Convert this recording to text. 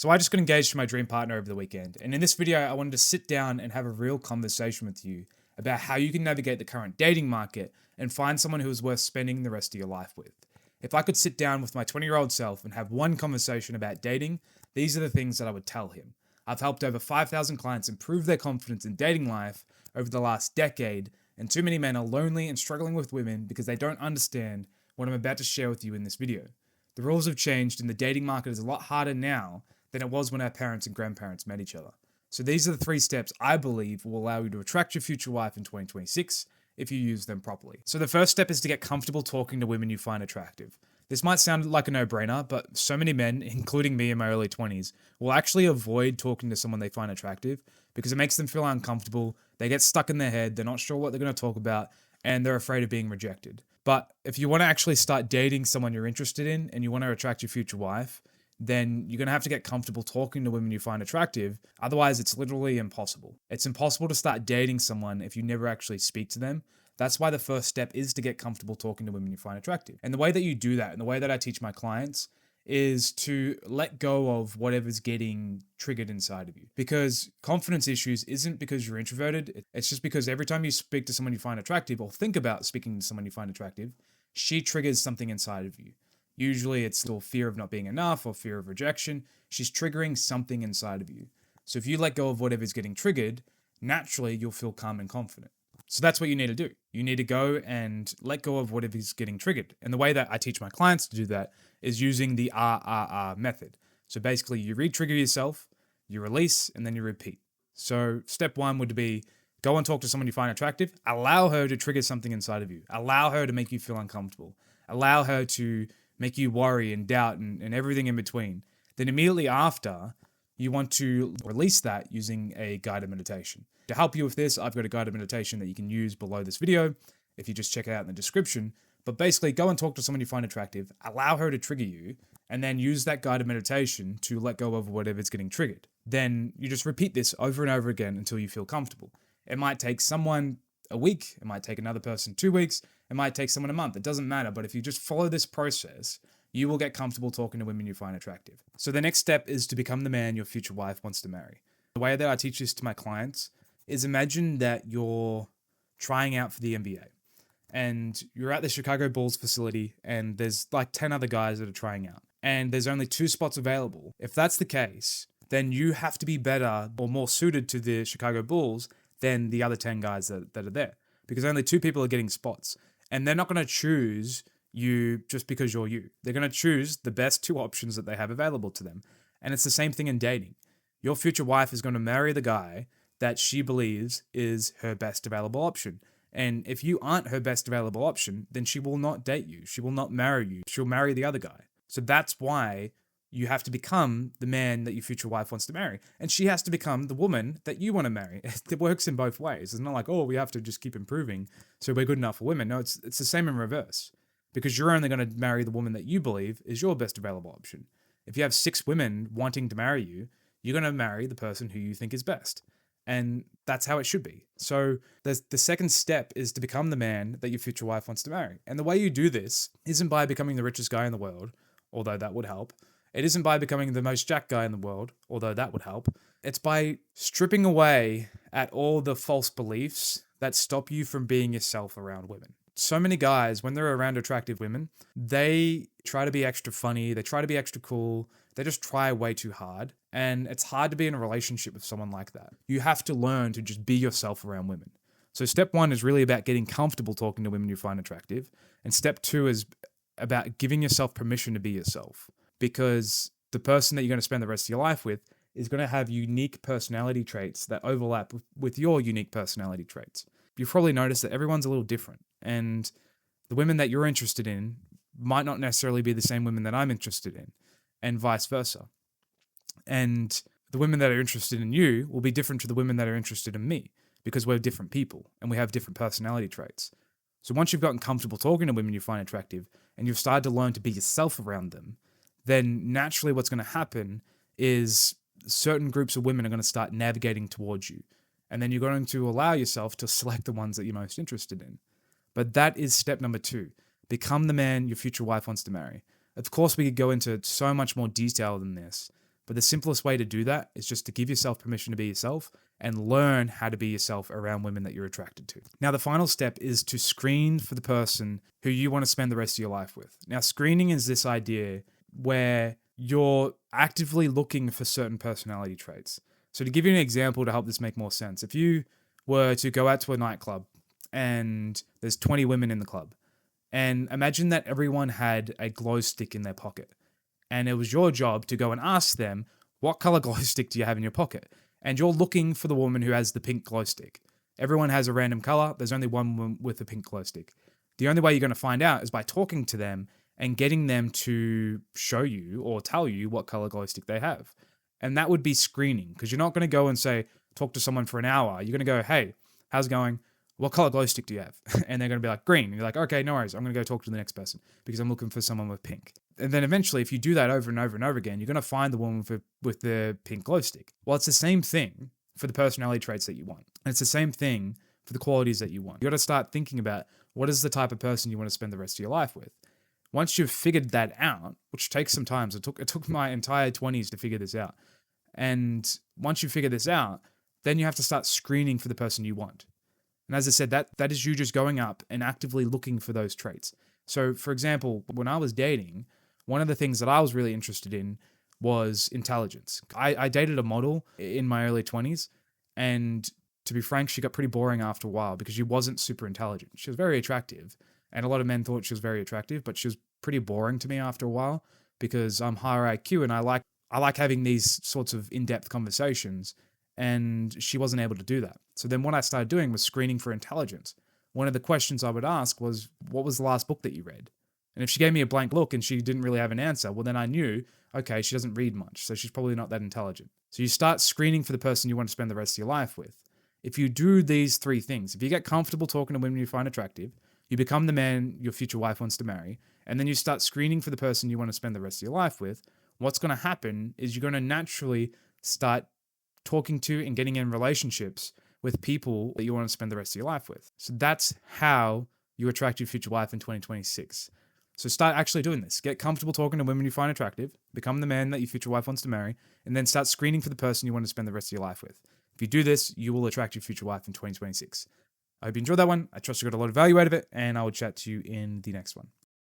So I just got engaged to my dream partner over the weekend, and in this video I wanted to sit down and have a real conversation with you about how you can navigate the current dating market and find someone who is worth spending the rest of your life with. If I could sit down with my 20-year-old self and have one conversation about dating, these are the things that I would tell him. I've helped over 5,000 clients improve their confidence in dating life over the last decade, and too many men are lonely and struggling with women because they don't understand what I'm about to share with you in this video. The rules have changed and the dating market is a lot harder now than it was when our parents and grandparents met each other. So these are the 3 steps I believe will allow you to attract your future wife in 2026 if you use them properly. So the first step is to get comfortable talking to women you find attractive. This might sound like a no-brainer, but so many men, including me in my early 20s, will actually avoid talking to someone they find attractive because it makes them feel uncomfortable, they get stuck in their head, they're not sure what they're going to talk about, and they're afraid of being rejected. But if you want to actually start dating someone you're interested in and you want to attract your future wife, then you're going to have to get comfortable talking to women you find attractive. Otherwise, it's literally impossible. It's impossible to start dating someone if you never actually speak to them. That's why the first step is to get comfortable talking to women you find attractive. And the way that you do that, and the way that I teach my clients, is to let go of whatever's getting triggered inside of you. Because confidence issues isn't because you're introverted. It's just because every time you speak to someone you find attractive or think about speaking to someone you find attractive, she triggers something inside of you. Usually it's still fear of not being enough or fear of rejection. She's triggering something inside of you. So if you let go of whatever's getting triggered, naturally you'll feel calm and confident. So that's what you need to do. You need to go and let go of whatever's getting triggered. And the way that I teach my clients to do that is using the RRR method. So basically you re-trigger yourself, you release, and then you repeat. So step 1 would be go and talk to someone you find attractive. Allow her to trigger something inside of you. Allow her to make you feel uncomfortable. Allow her to make you worry and doubt and everything in between. Then immediately after, you want to release that using a guided meditation. To help you with this, I've got a guided meditation that you can use below this video if you just check it out in the description. But basically, go and talk to someone you find attractive, allow her to trigger you, and then use that guided meditation to let go of whatever's getting triggered. Then you just repeat this over and over again until you feel comfortable. It might take someone a week, it might take another person 2 weeks, it might take someone a month, it doesn't matter. But if you just follow this process, you will get comfortable talking to women you find attractive. So the next step is to become the man your future wife wants to marry. The way that I teach this to my clients is imagine that you're trying out for the NBA and you're at the Chicago Bulls facility and there's like 10 other guys that are trying out and there's only 2 spots available. If that's the case, then you have to be better or more suited to the Chicago Bulls than the other 10 guys that are there, because only 2 people are getting spots. And they're not going to choose you just because you're you. They're going to choose the best 2 options that they have available to them. And it's the same thing in dating. Your future wife is going to marry the guy that she believes is her best available option. And if you aren't her best available option, then she will not date you. She will not marry you. She'll marry the other guy. So that's why you have to become the man that your future wife wants to marry. And she has to become the woman that you want to marry. It works in both ways. It's not like, oh, we have to just keep improving so we're good enough for women. No, it's the same in reverse. Because you're only going to marry the woman that you believe is your best available option. If you have 6 women wanting to marry you, you're going to marry the person who you think is best. And that's how it should be. So the second step is to become the man that your future wife wants to marry. And the way you do this isn't by becoming the richest guy in the world, although that would help. It isn't by becoming the most jacked guy in the world, although that would help. It's by stripping away at all the false beliefs that stop you from being yourself around women. So many guys, when they're around attractive women, they try to be extra funny, they try to be extra cool, they just try way too hard. And it's hard to be in a relationship with someone like that. You have to learn to just be yourself around women. So step 1 is really about getting comfortable talking to women you find attractive. And step 2 is about giving yourself permission to be yourself. Because the person that you're going to spend the rest of your life with is going to have unique personality traits that overlap with your unique personality traits. You've probably noticed that everyone's a little different. And the women that you're interested in might not necessarily be the same women that I'm interested in, and vice versa. And the women that are interested in you will be different to the women that are interested in me, because we're different people and we have different personality traits. So once you've gotten comfortable talking to women you find attractive and you've started to learn to be yourself around them, then naturally what's going to happen is certain groups of women are going to start navigating towards you. And then you're going to allow yourself to select the ones that you're most interested in. But that is step number 2. Become the man your future wife wants to marry. Of course, we could go into so much more detail than this, But the simplest way to do that is just to give yourself permission to be yourself and learn how to be yourself around women that you're attracted to. Now, the final step is to screen for the person who you want to spend the rest of your life with. Now, screening is this idea where you're actively looking for certain personality traits. So to give you an example to help this make more sense, if you were to go out to a nightclub and there's 20 women in the club, and imagine that everyone had a glow stick in their pocket, and it was your job to go and ask them, what color glow stick do you have in your pocket? And you're looking for the woman who has the pink glow stick. Everyone has a random color. There's only one woman with a pink glow stick. The only way you're going to find out is by talking to them and getting them to show you or tell you what color glow stick they have. And that would be screening, because you're not going to go and say, talk to someone for an hour. You're going to go, hey, how's it going? What color glow stick do you have? And they're going to be like, green. And you're like, okay, no worries. I'm going to go talk to the next person because I'm looking for someone with pink. And then eventually, if you do that over and over and over again, you're going to find the woman with the pink glow stick. Well, it's the same thing for the personality traits that you want. And it's the same thing for the qualities that you want. You got to start thinking about what is the type of person you want to spend the rest of your life with. Once you've figured that out, which takes some time, so it took my entire 20s to figure this out. And once you figure this out, then you have to start screening for the person you want. And as I said, that is you just going up and actively looking for those traits. So, for example, when I was dating, one of the things that I was really interested in was intelligence. I dated a model in my early 20s, and to be frank, she got pretty boring after a while because she wasn't super intelligent. She was very attractive, and a lot of men thought she was very attractive, but she was pretty boring to me after a while because I'm higher IQ and I like having these sorts of in-depth conversations, and she wasn't able to do that. So then what I started doing was screening for intelligence. One of the questions I would ask was, what was the last book that you read? And if she gave me a blank look and she didn't really have an answer, well, then I knew, okay, she doesn't read much, so she's probably not that intelligent. So you start screening for the person you want to spend the rest of your life with. If you do these three things, if you get comfortable talking to women you find attractive, you become the man your future wife wants to marry, and then you start screening for the person you want to spend the rest of your life with, what's going to happen is you're going to naturally start talking to and getting in relationships with people that you want to spend the rest of your life with. So that's how you attract your future wife in 2026. So start actually doing this. Get comfortable talking to women you find attractive, become the man that your future wife wants to marry, and then start screening for the person you want to spend the rest of your life with. If you do this, you will attract your future wife in 2026. I hope you enjoyed that one. I trust you got a lot of value out of it, and I will chat to you in the next one.